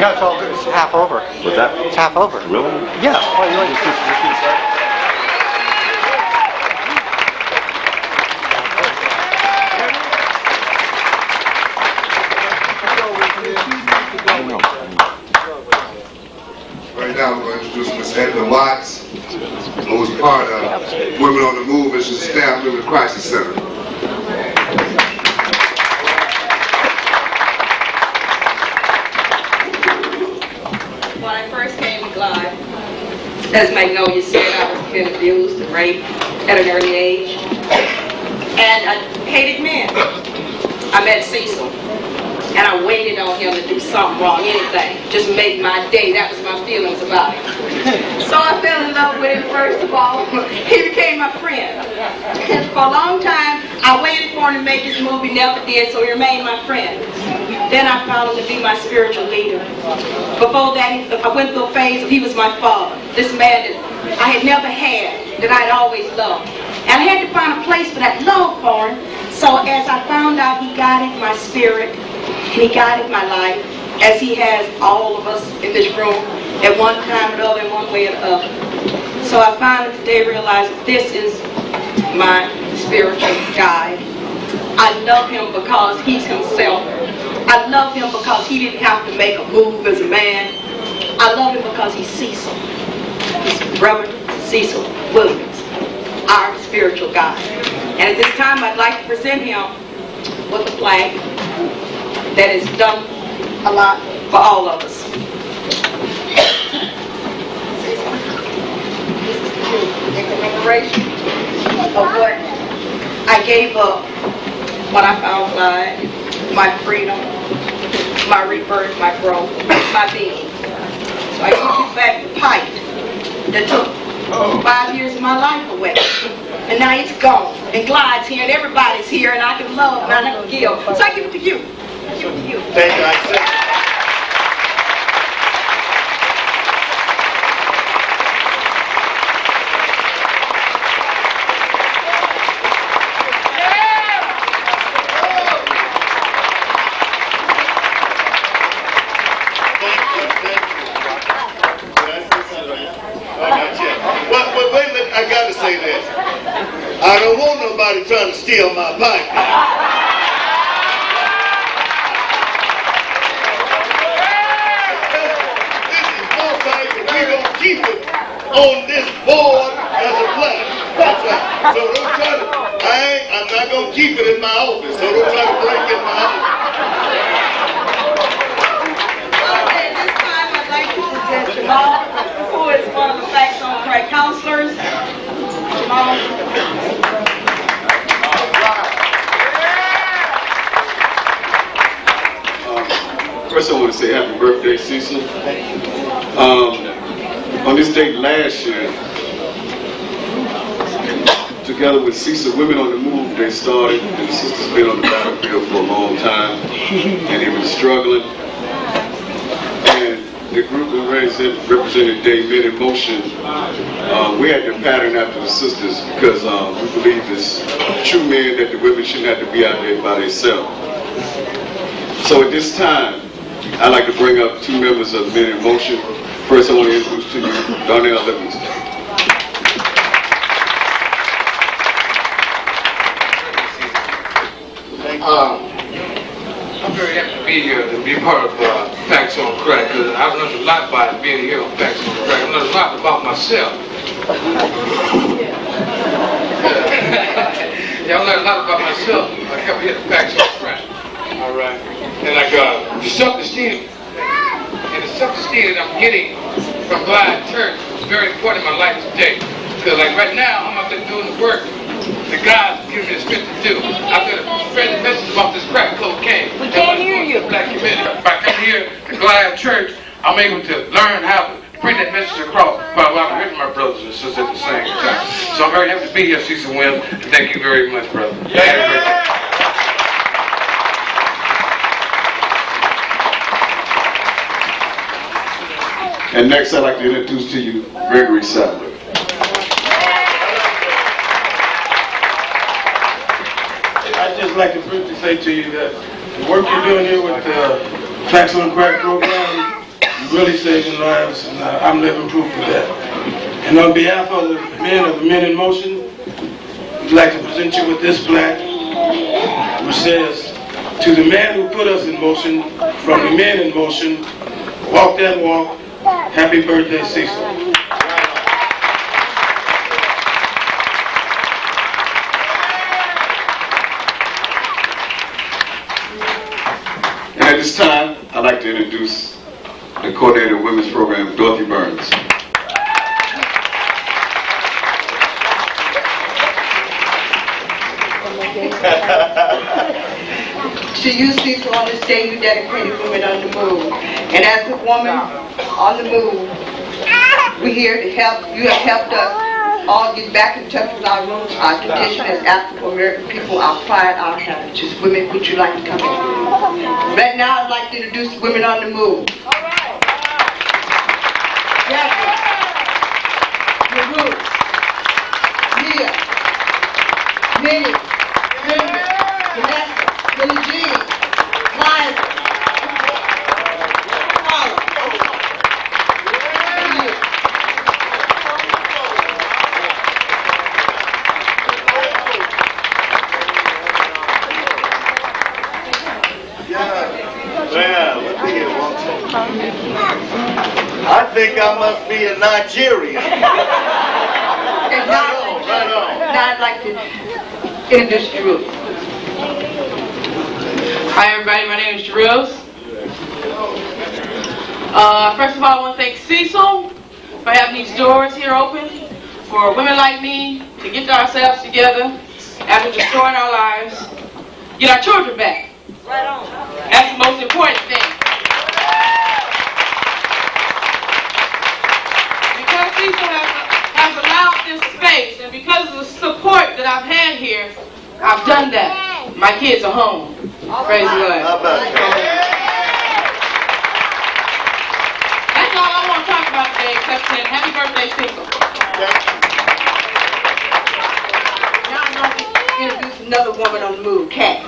Yeah, it's half over. What's that? It's half over. Really? Yeah. Well, you like Right now, we're going to introduce Miss Edna Watts, who's part of Women on the Move, and she's a staff member of the Crisis Center. When I first came to Glide, as Magnolia said, I was being abused and raped at an early age. And I hated men. I met Cecil. And I waited on him to do something wrong, anything. Just make my day. That was my feelings about him. So I fell in love with him first of all. He became my friend. And for a long time, I waited for him to make his move. He never did, so he remained my friend. Then I found him to be my spiritual leader. Before that, I went through a phase of he was my father. This man that I had never had, that I'd always loved. And I had to find a place for that love for him. So as I found out, he guided my spirit. And he guided my life, as he has all of us in this room at one time or another, in one way or the other. So I finally today realized that this is my spiritual guide. I love him because he's himself. I love him because he didn't have to make a move as a man. I love him because he's Cecil. He's Reverend Cecil Williams, our spiritual guide. And at this time, I'd like to present him with a flag that has done a lot for all of us. In commemoration of what I gave up when I found Clyde, my freedom, my rebirth, my growth, my being. So I give you back the pipe that took 5 years of my life away. And now it's gone. And Clyde's here, and everybody's here, and I can love and I can give. So I give it to you. Thank you. Thank you, I said. Well, wait a minute, I gotta say this. I don't want nobody trying to steal my pipe. We're gonna keep it on this board as a plaque. That's right. So don't try to, I'm not gonna keep it in my office, so don't try to break in my office. Okay, this time I'd like to present Jamal, who is one of the Facts on Crack counselors. Jamal. First, I want to say happy birthday, Cecil. On this date last year, together with Cecil Women on the Move, they started, and the sister's been on the battlefield for a long time, and they've been struggling. And the group that represented Day Men in Motion, we had to pattern after the sisters because we believe it's true men that the women shouldn't have to be out there by themselves. So at this time, I'd like to bring up two members of Men in Motion. First, I want to introduce to you Darnell Livingston. I'm very happy to be here, to be part of Facts on Crack, because I've learned a lot by being here on Facts on Crack. I've learned a lot about myself. Yeah, I learned a lot about myself. I come here to Facts on Crack. All right. And like the self-esteem, and the self-esteem that I'm getting from Glide Church is very important in my life today. Because like right now, I'm out there doing the work that God's given me the strength to do. I've got to spread the message about this crack cocaine. We can't hear you. Black community. If I come here to Glide Church, I'm able to learn how to bring that message across while I'm with my brothers and sisters at the same time. So I'm very happy to be here, Cecil Williams, and thank you very much, brother. And next, I'd like to introduce to you Gregory Sadler. I'd just like to briefly say to you that the work you're doing here with the Facts on Crack program really saving lives, and I'm living proof of that. And on behalf of the Men in Motion, we'd like to present you with this plaque, which says, "To the man who put us in motion, from the men in motion, walk that walk. Happy birthday, Cecil." And at this time, I'd like to introduce the coordinator of women's program, Dorothy Burns. To you, Cecil, on this day you dedicated Women on the Move. And as a woman on the move, we're here to help. You have helped us all get back in touch with our roots, our tradition as African American people, our pride, our heritage. Women, would you like to come in? Right now, I'd like to introduce Women on the Move. Jackie, your roots, Mia, Minnie, Linda, Vanessa, Billie Jean, Liza, Paula. I think I must be a Nigerian. And now I'd like to introduce Drew. Hi everybody, my name is Drew. First of all, I want to thank Cecil for having these doors here open for women like me to get ourselves together after destroying our lives, get our children back. Right on. That's the most important thing. Because Cecil has allowed this space, and because of the support that I've had here, I've done that. My kids are home. Praise the Lord. That's all I want to talk about today, except saying happy birthday, Cecil. Now I'd like to introduce another woman on the move, Kat.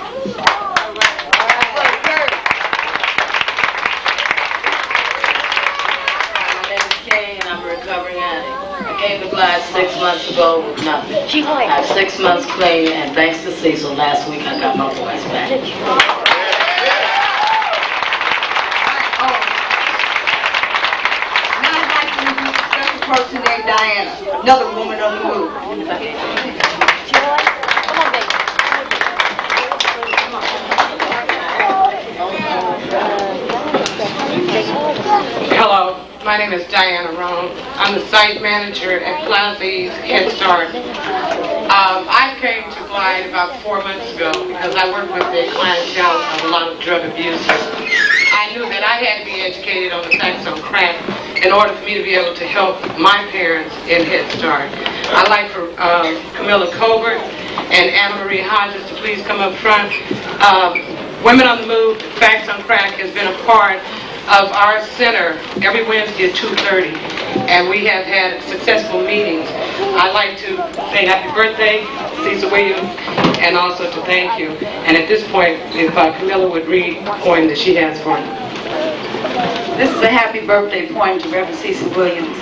My name is Kay, and I'm a recovering addict. I came to Glide 6 months ago with nothing. I have 6 months clean, and thanks to Cecil, last week I got my voice back. Now I'd like to introduce a special person named Diana, another woman on the move. Hello, my name is Diana Roan. I'm the site manager at Plaza East Head Start. I came to Glide about 4 months ago because I work with the clientele of a lot of drug abusers. I knew that I had to be educated on the facts on crack in order for me to be able to help my parents in Head Start. I'd like for Camilla Colbert and Anna Marie Hodges to please come up front. Women on the Move, Facts on Crack has been a part of our center every Wednesday at 2:30, and we have had successful meetings. I'd like to say happy birthday, Cecil Williams, and also to thank you. And at this point, if Camilla would read a poem that she has for me. This is a happy birthday poem to Reverend Cecil Williams.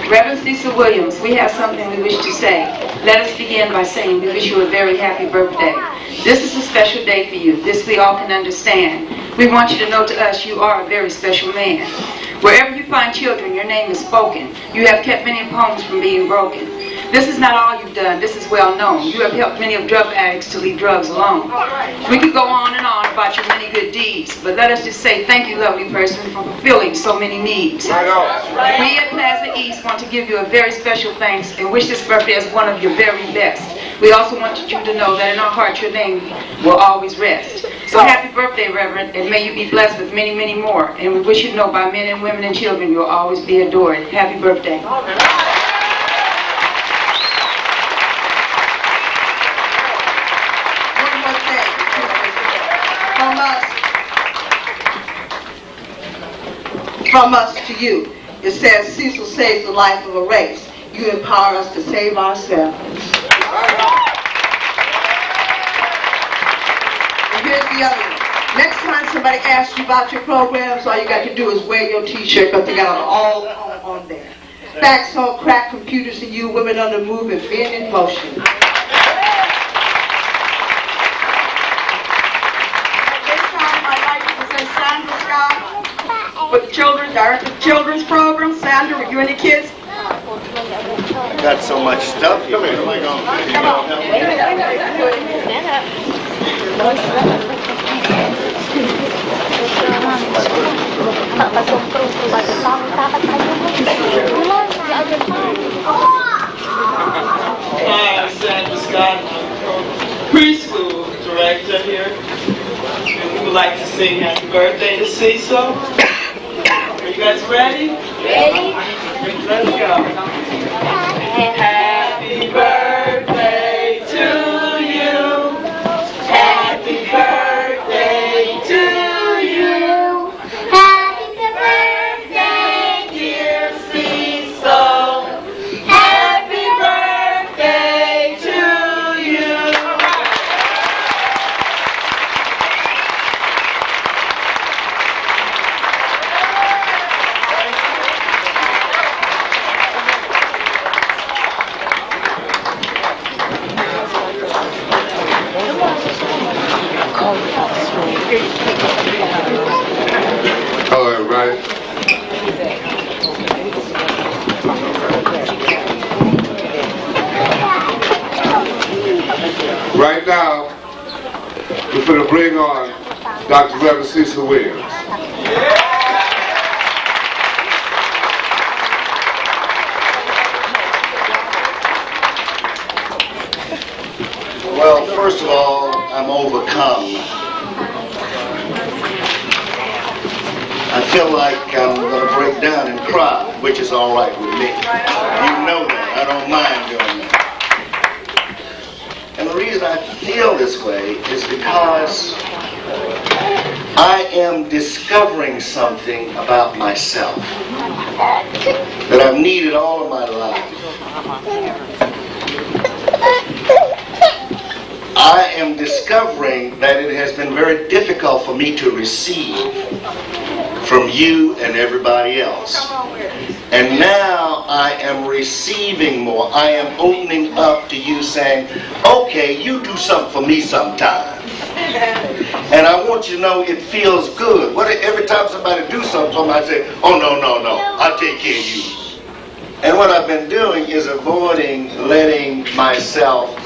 Reverend Cecil Williams, we have something we wish to say. Let us begin by saying we wish you a very happy birthday. This is a special day for you. This we all can understand. We want you to know to us you are a very special man. Wherever you find children, your name is spoken. You have kept many homes from being broken. This is not all you've done. This is well known. You have helped many of drug addicts to leave drugs alone. We could go on and on about your many good deeds, but let us just say thank you, lovely person, for fulfilling so many needs. We at Plaza East want to give you a very special thanks and wish this birthday as one of your very best. We also want you to know that in our hearts your name will always rest. So happy birthday, Reverend, and may you be blessed with many, many more. And we wish you to know by men and women and children you will always be adored. Happy birthday. From us to you. It says, Cecil saves the life of a race. You empower us to save ourselves. And here's the other one. Next time somebody asks you about your programs, all you got to do is wear your t-shirt because they got them all on there. Facts on crack, computers and you, women on the move and men in motion. At this time, I'd like to present Sandra Scott for the children, Director of Children's Program. Sandra, with you and the kids. I got so much stuff here. What am I going to do? Come on. Hi, I'm Sandra Scott. I'm preschool director here. And we would like to sing happy birthday to Cecil. Are you guys ready? Ready. Let's go. Happy birthday to you. Happy birthday to you. Happy birthday, dear Cecil. Happy birthday to you. All right. Right now, we're going to bring on Dr. Reverend Cecil Williams. Well, first of all, I'm overcome. I feel like I'm going to break down and cry, which is all right with me. You know that. I don't mind doing that. And the reason I feel this way is because I am discovering something about myself that I've needed all of my life. I am discovering that it has been very difficult for me to receive from you and everybody else. And now I am receiving more. I am opening up to you saying, okay, you do something for me sometime. And I want you to know it feels good. Every time somebody do something for me, I say, oh, no, I'll take care of you. And what I've been doing is avoiding letting myself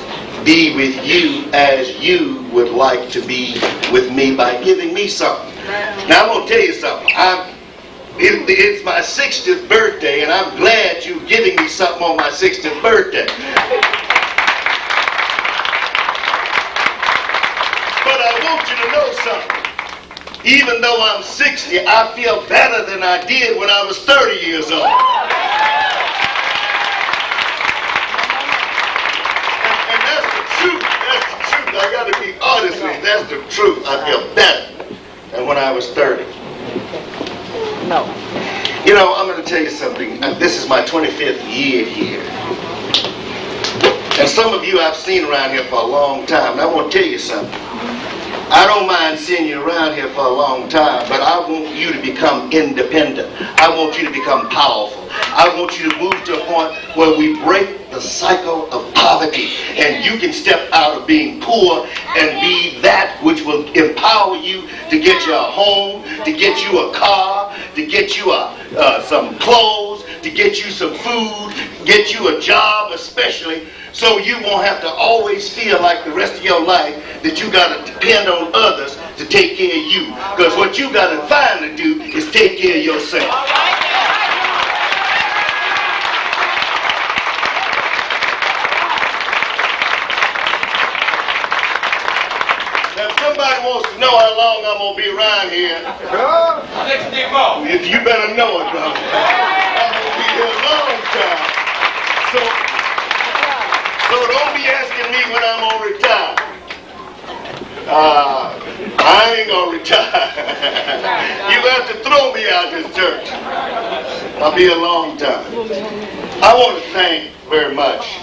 be with you as you would like to be with me by giving me something. Now I'm going to tell you something. It's my 60th birthday, and I'm glad you're giving me something on my 60th birthday. But I want you to know something. Even though I'm 60, I feel better than I did when I was 30 years old. And that's the truth. That's the truth. I got to be honest with you. That's the truth. I feel better than when I was 30. No. You know, I'm going to tell you something. This is my 25th year here. And some of you I've seen around here for a long time. And I want to tell you something. I don't mind seeing you around here for a long time, but I want you to become independent. I want you to become powerful. I want you to move to a point where we break the cycle of poverty and you can step out of being poor and be that which will empower you to get you a home, to get you a car, to get you some clothes, to get you some food, get you a job especially, so you won't have to always feel like the rest of your life that you got to depend on others to take care of you. Because what you got to finally do is take care of yourself. Now, if somebody wants to know how long I'm going to be around here, 60 more. If you better know it, brother. I'm going to be here a long time. So don't be asking me when I'm going to retire. I ain't going to retire. You have to throw me out this church. I'll be a long time. I want to thank very much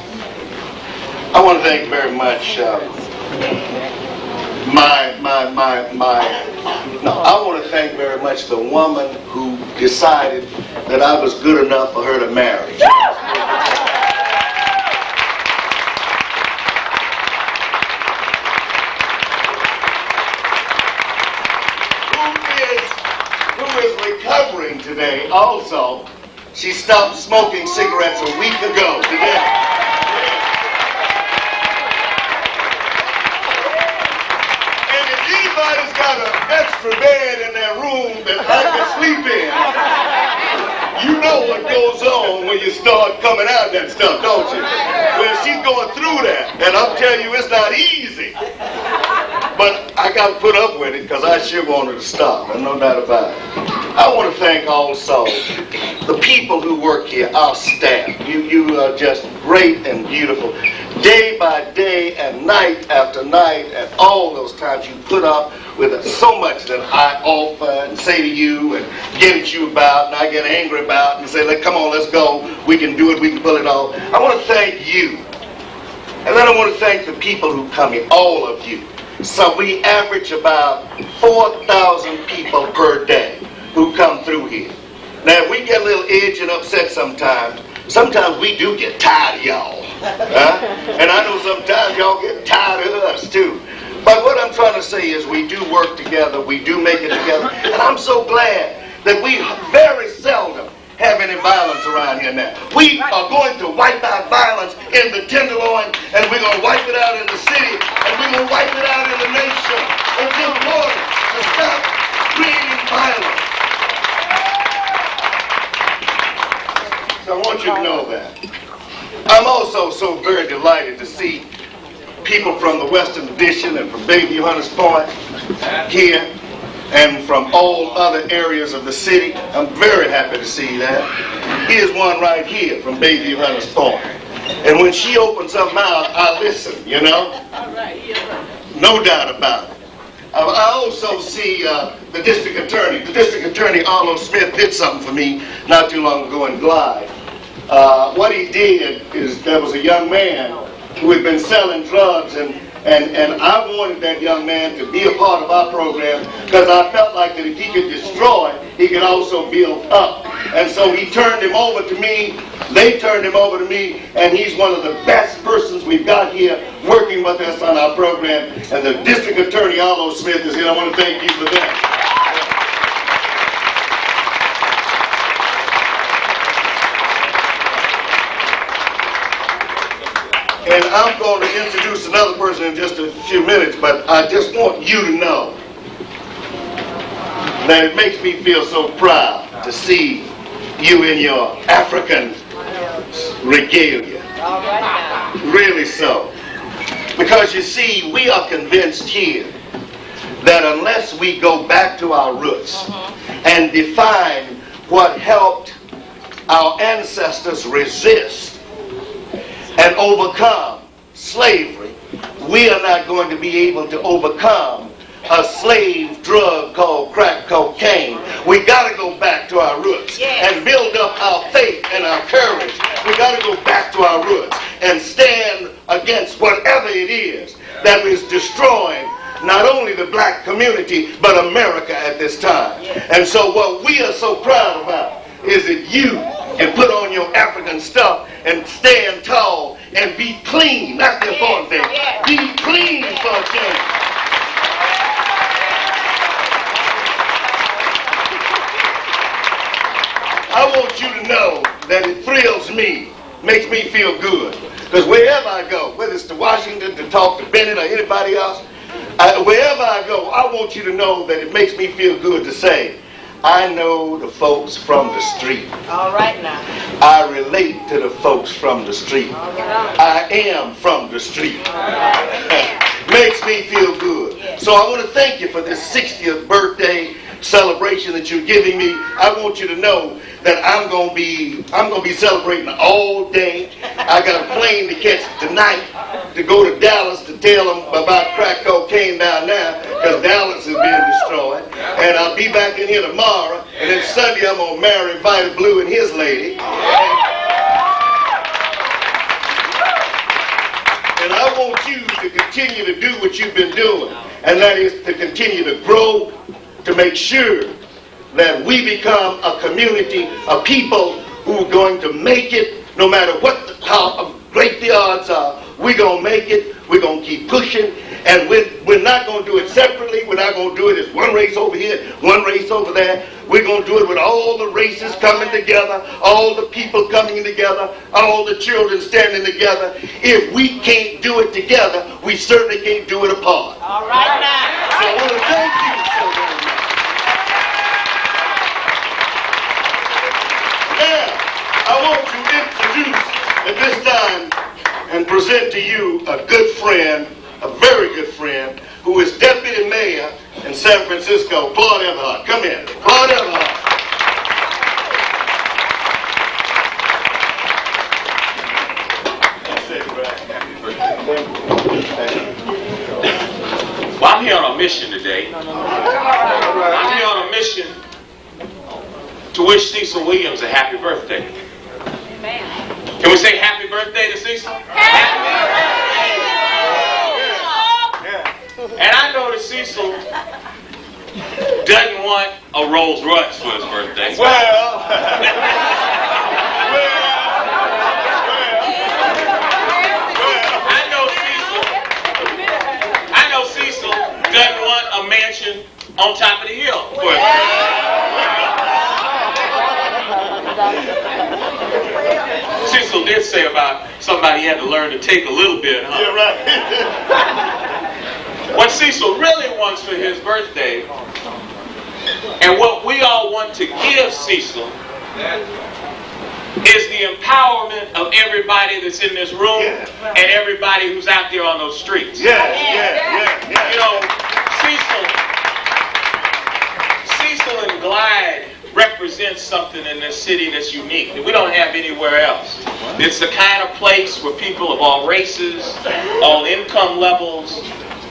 I want to thank very much the woman who decided that I was good enough for her to marry. Who is recovering today also. She stopped smoking cigarettes a week ago today. Anybody's got an extra bed in their room that I can sleep in. You know what goes on when you start coming out of that stuff, don't you? Well, she's going through that, and I'm telling you, it's not easy. But I got to put up with it because I sure wanted to stop, and no doubt about it. I want to thank also the people who work here, our staff. You are just great and beautiful. Day by day and night after night, and all those times you put up with so much that I offer and say to you and get at you about, and I get angry about, and say, come on, let's go. We can do it. We can pull it off. I want to thank you. And then I want to thank the people who come here, all of you. So we average about 4,000 people per day who come through here. Now, if we get a little edgy and upset sometimes we do get tired of y'all. And I know sometimes y'all get tired of us too. But what I'm trying to say is we do work together, we do make it together, and I'm so glad that we very seldom have any violence around here now. We are going to wipe out violence in the Tenderloin, and we're going to wipe it out in the city, and we're going to wipe it out in the nation until the Lord to stop creating violence. So I want you to know that. I'm also so very delighted to see people from the Western Addition and from Bayview Hunters Point here and from all other areas of the city. I'm very happy to see that. Here's one right here from Bayview Hunters Point. And when she opens her mouth, I listen, you know? No doubt about it. I also see the district attorney. The district attorney, Arlo Smith, did something for me not too long ago in Glide. What he did is there was a young man who had been selling drugs, and I wanted that young man to be a part of our program because I felt like that if he could destroy, he could also build up. And so he turned him over to me, they turned him over to me, and he's one of the best persons we've got here working with us on our program. And the district attorney, Arlo Smith, is here. I want to thank you for that. And I'm going to introduce another person in just a few minutes, but I just want you to know that it makes me feel so proud to see you in your African regalia. Really so. Because you see, we are convinced here that unless we go back to our roots and define what helped our ancestors resist and overcome slavery, we are not going to be able to overcome a slave drug called crack cocaine. We got to go back to our roots and build up our faith and our courage. We got to go back to our roots and stand against whatever it is that is destroying not only the black community but America at this time. And so what we are so proud about is that you can put on your African stuff and stand tall and be clean. That's the important thing. Be clean for a change. I want you to know that it thrills me, makes me feel good. Because wherever I go, whether it's to Washington to talk to Bennett or anybody else, wherever I go, I want you to know that it makes me feel good to say, I know the folks from the street. All right now. I relate to the folks from the street. I am from the street. Makes me feel good. So I want to thank you for this 60th birthday celebration that you're giving me. I want you to know that I'm going to be celebrating all day. I got a plane to catch tonight to go to Dallas to tell them about crack cocaine down there, because Dallas is being destroyed. And I'll be back in here tomorrow, and then Sunday I'm going to marry Vita Blue and his lady. And I want you to continue continue to do what you've been doing, and that is to continue to grow, to make sure that we become a community of people who are going to make it, no matter how great the odds are. We're going to make it. We're going to keep pushing. And we're not going to do it separately. We're not going to do it as one race over here, one race over there. We're going to do it with all the races coming together, all the people coming together, all the children standing together. If we can't do it together, we certainly can't do it apart. All right now. So I want to thank you so very much. Now, I want to introduce at this time and present to you a good friend, a very good friend, who is Deputy Mayor in San Francisco, Claude Everhart. Come in. Claude Everhart. That's it, Well, I'm here on a mission today. I'm here on a mission to wish Cecil Williams a happy birthday. Can we say happy birthday to Cecil? Happy birthday! And I know that Cecil doesn't want a Rolls Royce for his birthday. I know Cecil doesn't want a mansion on top of the hill for his birthday. Cecil did say about somebody had to learn to take a little bit, huh? Yeah, right. What Cecil really wants for his birthday, and what we all want to give Cecil, is the empowerment of everybody that's in this room and everybody who's out there on those streets. Yeah. You know, Cecil and Glide represents something in this city that's unique, that we don't have anywhere else. It's the kind of place where people of all races, all income levels,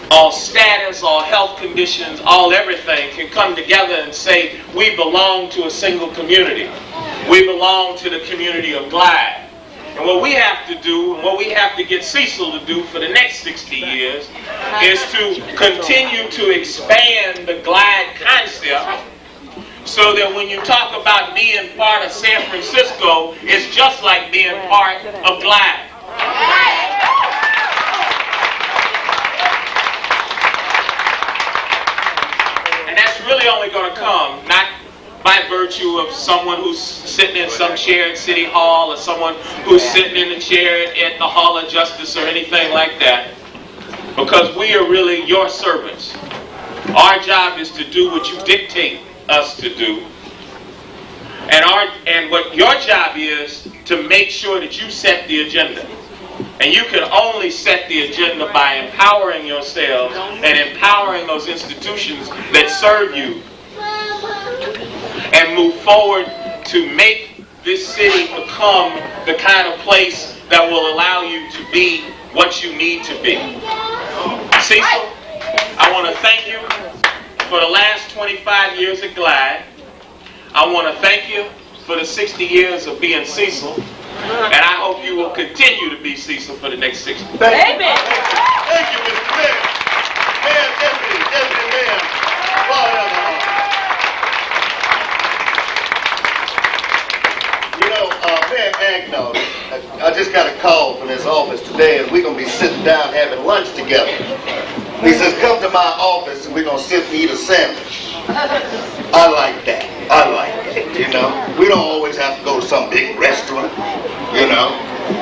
all status, all health conditions, all everything can come together and say, we belong to a single community. We belong to the community of Glide. And what we have to do, and what we have to get Cecil to do for the next 60 years, is to continue to expand the Glide concept, so that when you talk about being part of San Francisco, it's just like being part of Glide. And that's really only going to come, not by virtue of someone who's sitting in some chair at City Hall, or someone who's sitting in a chair at the Hall of Justice, or anything like that, because we are really your servants. Our job is to do what you dictate us to do, and what your job is to make sure that you set the agenda. And you can only set the agenda by empowering yourselves and empowering those institutions that serve you, and move forward to make this city become the kind of place that will allow you to be what you need to be. Cecil, I want to thank you for the last 25 years at Glide. I want to thank you for the 60 years of being Cecil. And I hope you will continue to be Cecil for the next 60. Thank you, Mr. Mayor. Mayor, Deputy Mayor, Claude Everhart. You know, Mayor Agnew, I just got a call from his office today, and we're going to be sitting down having lunch together. He says, come to my office and we're going to sit and eat a sandwich. I like that. You know. We don't always have to go to some big restaurant, you know.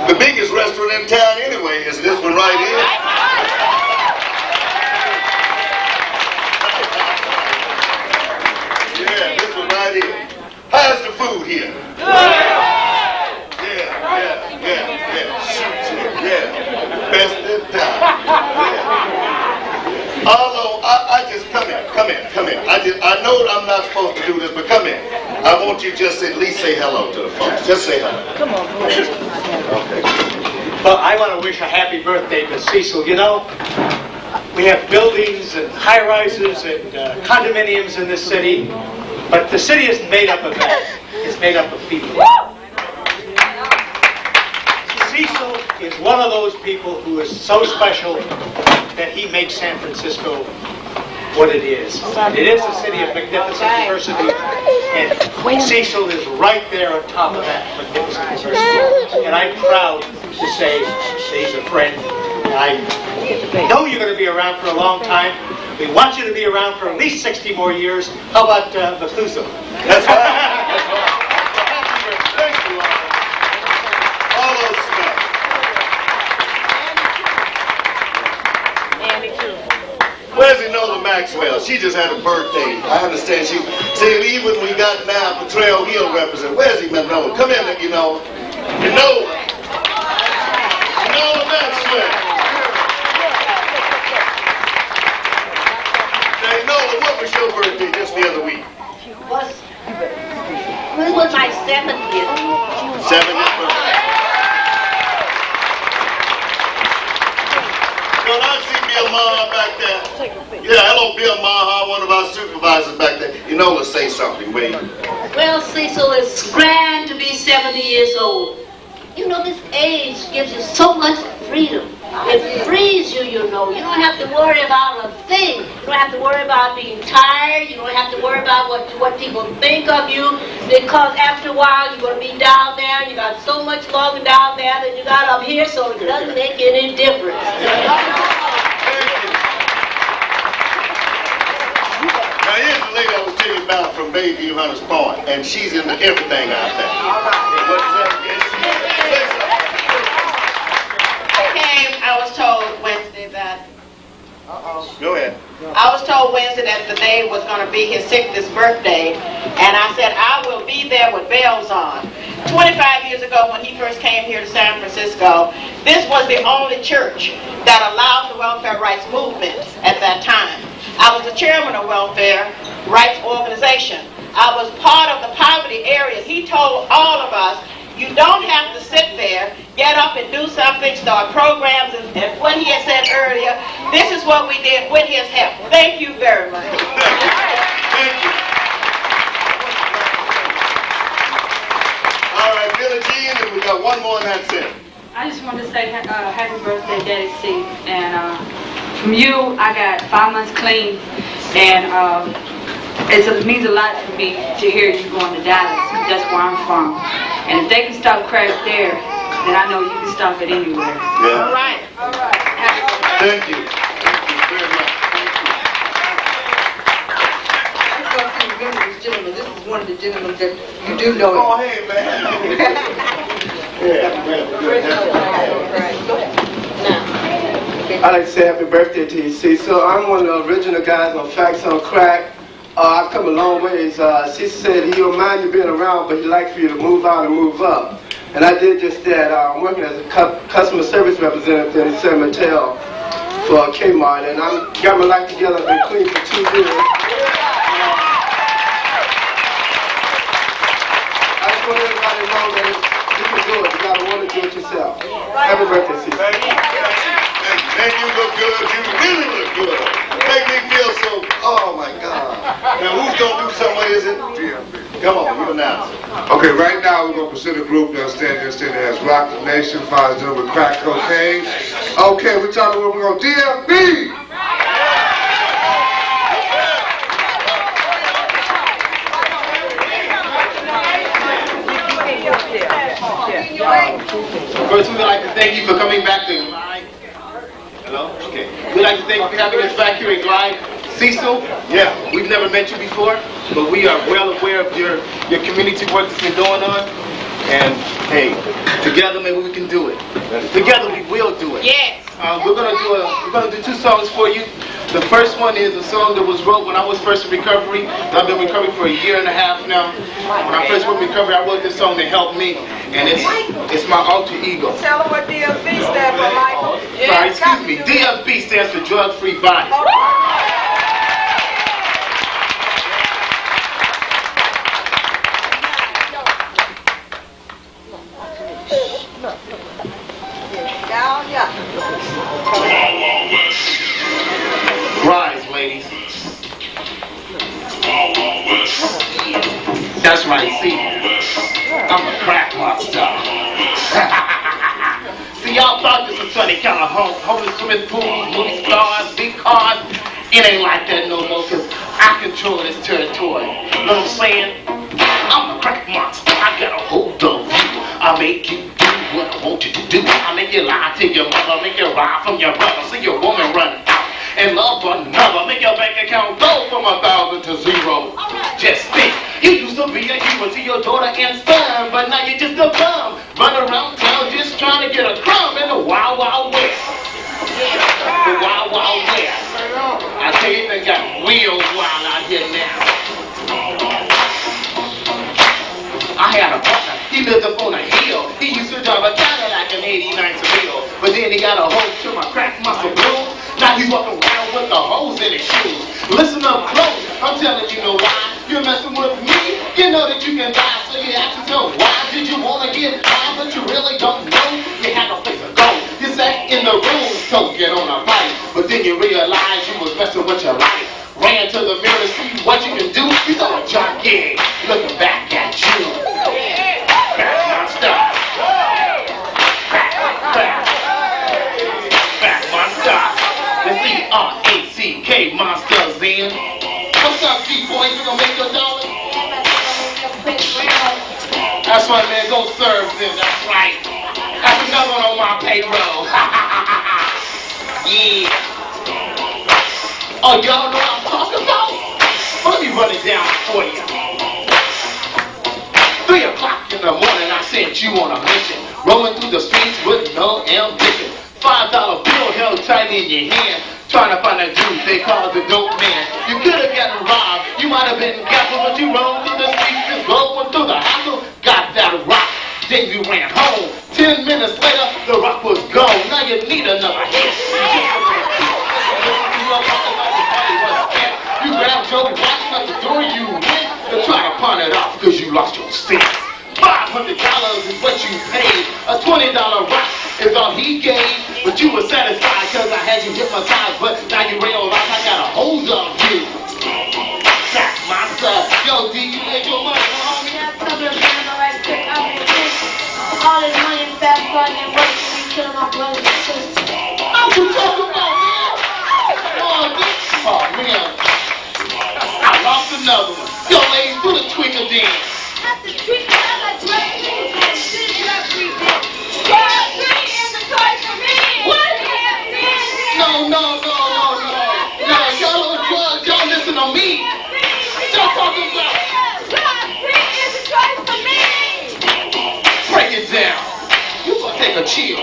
The biggest restaurant in town anyway is this one right here. Yeah, this one right here. How's the food here? Yeah. Best in town. Yeah. Although, I just, come here. I know I'm not supposed to do this, but come here. I want you just at least say hello to the folks. Just say hello. Come on, boys. Okay. Well, I want to wish a happy birthday to Cecil. You know, we have buildings and high-rises and condominiums in this city, but the city isn't made up of that. It's made up of people. Cecil is one of those people who is so special that he makes San Francisco what it is. It is a city of magnificent diversity, and Cecil is right there on top of that magnificent diversity. And I'm proud to say that he's a friend. And I know you're going to be around for a long time. We want you to be around for at least 60 more years. How about Methuselah? That's right. That's right. Thank you, all those stuff. Where's Enola Maxwell? She just had a birthday. I understand she. See, even we got now Trail Hill represent. Where's Enola? Come in, Enola. Enola Maxwell. Now, Enola, what was your birthday just the other week? It was my 70th. 70th birthday. Well, I see Bill Maha back there. Yeah, hello, Bill Maha, one of our supervisors back there. Enola, say something, will you? Well, Cecil, it's grand to be 70 years old. You know, this age gives you so much freedom. It frees you, you know. You don't have to worry about a thing. You don't have to worry about being tired. You don't have to worry about what people think of you, because after a while you're going to be down there, and you got so much longer down there than you got up here, so it doesn't make any difference. Now, here's the lady I was telling you about from Bayview Hunters Point, and she's into everything out there. What's that? I was told Wednesday that. Go ahead. I was told Wednesday that the day was going to be his 60th birthday, and I said I will be there with bells on. 25 years ago, when he first came here to San Francisco, this was the only church that allowed the welfare rights movement at that time. I was the chairman of welfare rights organization. I was part of the poverty areas. He told all of us, you don't have to sit there, get up and do something, start programs, and what he had said earlier, this is what we did with his help. Thank you very much. Thank you. All right, Billie Jean, and we got one more and that's it. I just want to say happy birthday, Daddy C. And from you, I got 5 months clean, and it means a lot to me to hear you going to Dallas. That's where I'm from. And if they can stop crack there, then I know you can stop it anywhere. Yeah. All right. All right. Thank you. Thank you very much. Gentlemen, this is one of the gentlemen that you do know. Oh, hey, man. I'd like to say happy birthday to you, Cecil. I'm one of the original guys on Facts on Crack. I've come a long ways. Cecil said he don't mind you being around, but he'd like for you to move out and move up. And I did just that. I'm working as a customer service representative in San Mateo for Kmart, and I got my life together. I've been clean for 2 years. I just want everybody to know that you can do it. You gotta want to do it yourself. Happy birthday, Cecil. And you look good. You really look good. Make me feel so, oh my God. Now who's gonna do something? What is it? Come on, you announce it. Okay, right now we're going to present a group that's standing there as Rock the Nation, fathers dealing with crack cocaine. Okay, we're talking about we're going to DFB. First, we'd like to thank you for coming back to Glide. Hello? Okay. We'd like to thank you for having us back here in Glide. Cecil, yeah, we've never met you before, but we are well aware of your community work that's been going on. And hey, together maybe we can do it. Together we will do it. Yes. We're gonna do 2 songs for you. The first one is a song that was wrote when I was first in recovery. I've been recovering for 1.5 years now. When I first went in recovery, I wrote this song to help me, and it's my alter ego. Tell them what DFB stands for, Michael. Sorry, excuse me. DFB stands for Drug-Free Body. Down, yeah. Rise, ladies. That's right, see, I'm a crack monster. See, See, y'all thought this was funny kind of homeless swimming pools, movie stars, big cars. It ain't like that no more, cause I control this territory. You know what I'm saying? I'm a crack monster. I got a hold of you. I make you do what I want you to do. I make you lie to your mother, make you ride from your brother, see your woman run out and love another, make your bank account go from 1,000 to 0. Just think, you used to be a hero to your daughter and son, but now you're just a bum, run around town just trying to get a crumb in the wild, wild west. The wild, wild west. I tell you, they got real wild out here now. I had a partner, he lived up on a hill. He used to drive a Cadillac in 89 Seville. But then he got a hold to my crack muscle blues. Now he's walking around with the holes in his shoes. Listen up close, I'm telling you know why. You're messing with me, you know that you can die. So you ask yourself, why did you want to get high? But you really don't know, you had no place to go. You sat in the room, token on a bite. But then you realized you was messing with your life. Ran to the mirror to see what you can do. You saw a junkie looking back at you. Back monster. Back monster. Let's see R-A-C-K monsters in. What's up, G-boy? You gonna make your dollar? That's right, man. Go serve them. That's right. That's another one on my payroll. Yeah. Oh, y'all know what I'm talking about? Well, let me run it down for you. 3 o'clock in the morning, I sent you on a mission. Rolling through the streets with no ambition. $5 bill held tight in your hand. Trying to find a dude they call the dope man. You could have gotten robbed. You might have been careful, but you rolled through the streets just going through the hassle. Got that rock. Then you ran home. 10 minutes later, the rock was gone. Now you need another hit. You grabbed your watch at the door you went to try to pawn it off because you lost your sense. $500 is what you paid. A $20 rock is all he gave. But you were satisfied because I had you hypnotized. But now you realize I got a hold on you. That's my son. Yo, D, you made your money, homie. All this money in fast money and work for me killing my brothers and sisters. What you talking about, man? Oh, man. I lost another one. Yo, ladies, do the twinkle dance. Not the treat, I like drug free. Drug free is a choice for me. What? No. No, y'all on drugs. Y'all listen to me. What y'all talking about? Drug free is a choice for me. Break it down. You gonna take a chill.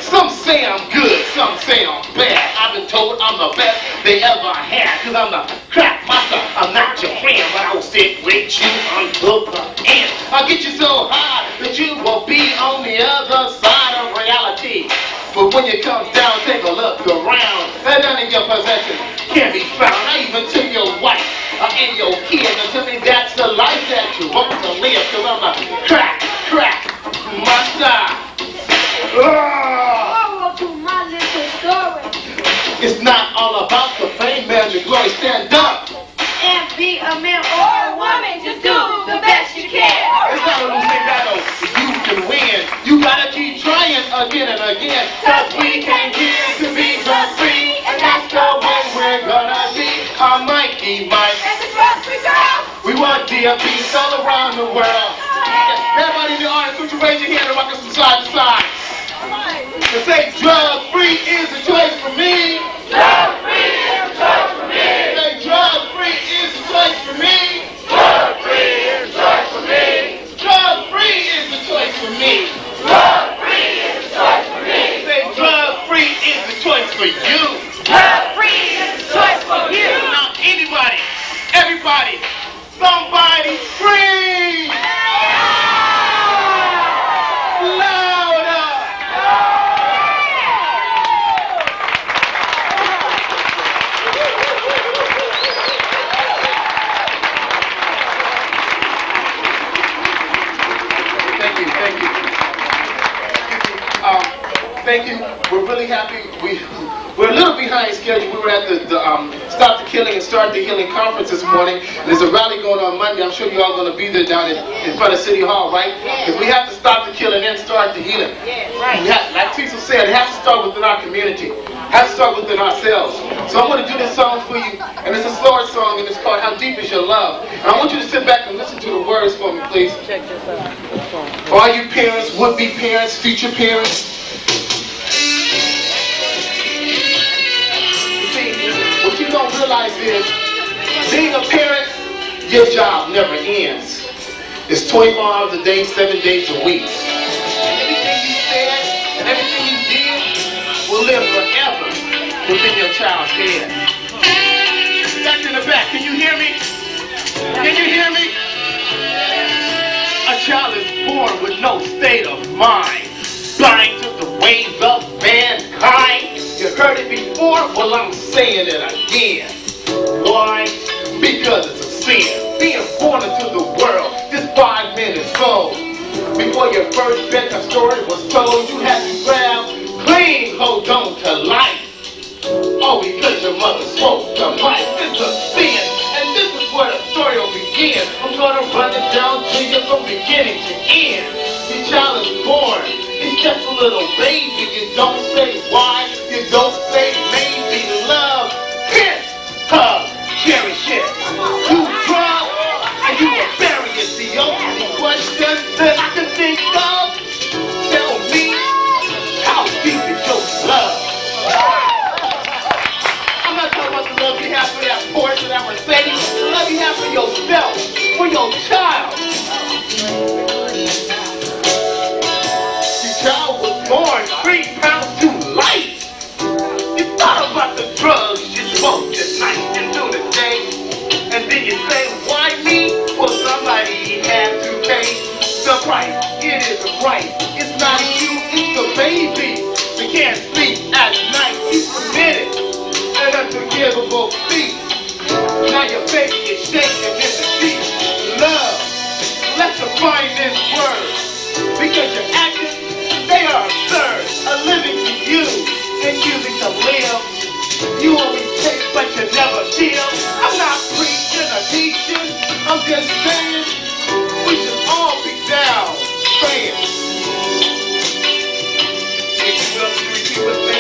Some say I'm good, some say I'm bad. I've been told I'm the best they ever had. Cause I'm the crack master, I'm not your friend. But I will sit with you until the end. I'll get you so high that you will be on the other side of reality. But when you come down, take a look around. And none of your possessions can be found. I even took your wife and your kids and tell me that's the life that you want to live. Cause I'm a crack master. It's not all about the fame, man, the glory. Stand up and be a man or a woman. Just do the best you can. It's not a losing battle. You can win. You gotta keep trying again and again. Cause we came here to be drug free, and that's the way we're gonna be. I'm Mikey Mike and the drug free girl. We want DMPs all around the world. Everybody in the audience, would you raise your hand and rock us from side to side? To say drug free is a choice for me. Drug free is a choice for me. Say drug free is a choice for me. Drug free is a choice for me. Drug free is a choice for me. Drug free is a choice for me. Say drug free is a choice for you. Drug free is a choice for you. Now anybody, everybody, somebody scream! Thank you. We're really happy. We're a little behind schedule. We were at the Stop the Killing and Start the Healing conference this morning. There's a rally going on Monday. I'm sure you're all going to be there down in front of City Hall, right? Because we have to stop the killing and start the healing. Like Cecil said, it has to start within our community. It has to start within ourselves. So I'm going to do this song for you, and it's a slower song, and it's called How Deep Is Your Love? And I want you to sit back and listen to the words for me, please. Check this out. For all you parents, would-be parents, future parents, what you don't realize is, being a parent, your job never ends. It's 24 hours a day, 7 days a week. Everything you said and everything you did will live forever within your child's head. Back in the back, can you hear me? Can you hear me? A child is born with no state of mind, blind to the ways of mankind. You heard it before, well I'm saying it again. Why? Because it's a sin. Being born into the world, just 5 minutes old. Before your first bedtime story was told, you had to grab, clean, hold on to life. Oh, because your mother spoke the life. It's a sin, and this is where the story will begin. I'm gonna run it down to you from beginning to end. Your child is born, it's just a little baby. You don't say why, you don't say maybe. Love, kiss, hug, cherish it. You cry, and you will bury it. The only question that I can think of, tell me, how deep is your love? I'm not talking about the love you have for that Porsche or that Mercedes, the love you have for yourself, for your child. Your child was born 3 pounds to life. You thought about the drugs you smoked at night and through the day, and then you say, why me? Well, somebody had to pay the price. It is a price. It's not you, it's the baby. You can't sleep at night. You committed an unforgivable feat. Now your baby is shaking in the sheet. Love, let's define this word, because your actions, they are absurd. A living to you and using to live. You always take, but you never give. I'm not preaching or teaching. I'm just saying we should all be down praying. If you will, you repeat with me.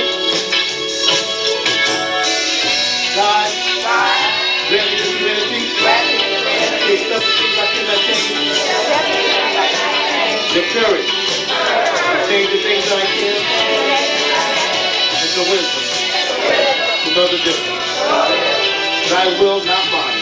God, ready to humanity. Take stuff and things I cannot change. The courage to change the things that I can. And the wisdom to know the difference. Thy will, not mine.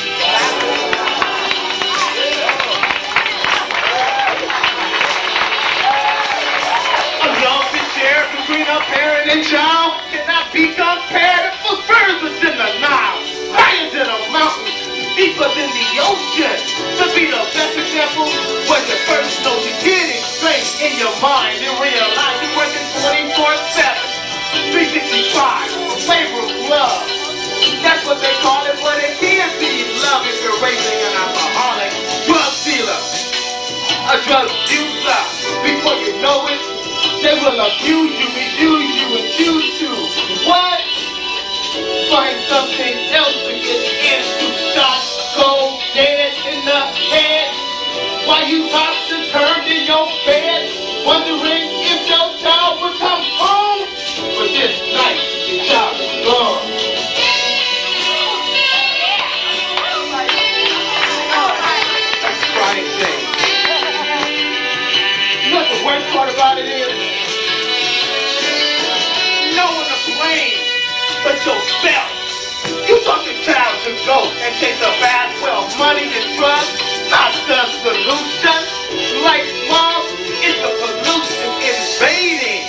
A love to share between a parent and child cannot be compared. It was further than the Nile, higher than a mountain, deeper than the ocean. To be the best example was your first note. You get it straight in your mind and realize you're working 24/7, 365, a flavor of love. That's what they call it, but it can't be love if you're raising an alcoholic, drug dealer, a drug user. Before you know it, they will abuse you, misuse you, and choose to what? Find something else to get into. Shot cold, dead in the head. While you tossed and turned in your bed, wondering if your child would come home. But this night, your child is gone. That's a crying shame. You know what the worst part about it is? No one to blame but yourself. You thought your child should go and chase a bath, well, money and drugs, not the solution. Like mom, it's the pollution invading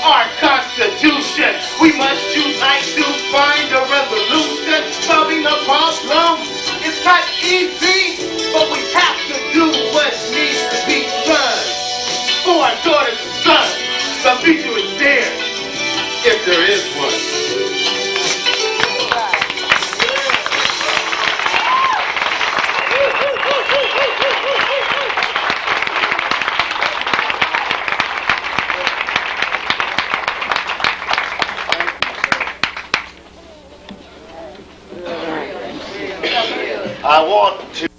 our Constitution. We must unite to find a resolution. Solving the problem, it's not easy, but we have to do what needs to be done. For our daughters and sons, the future is theirs, if there is one. I want to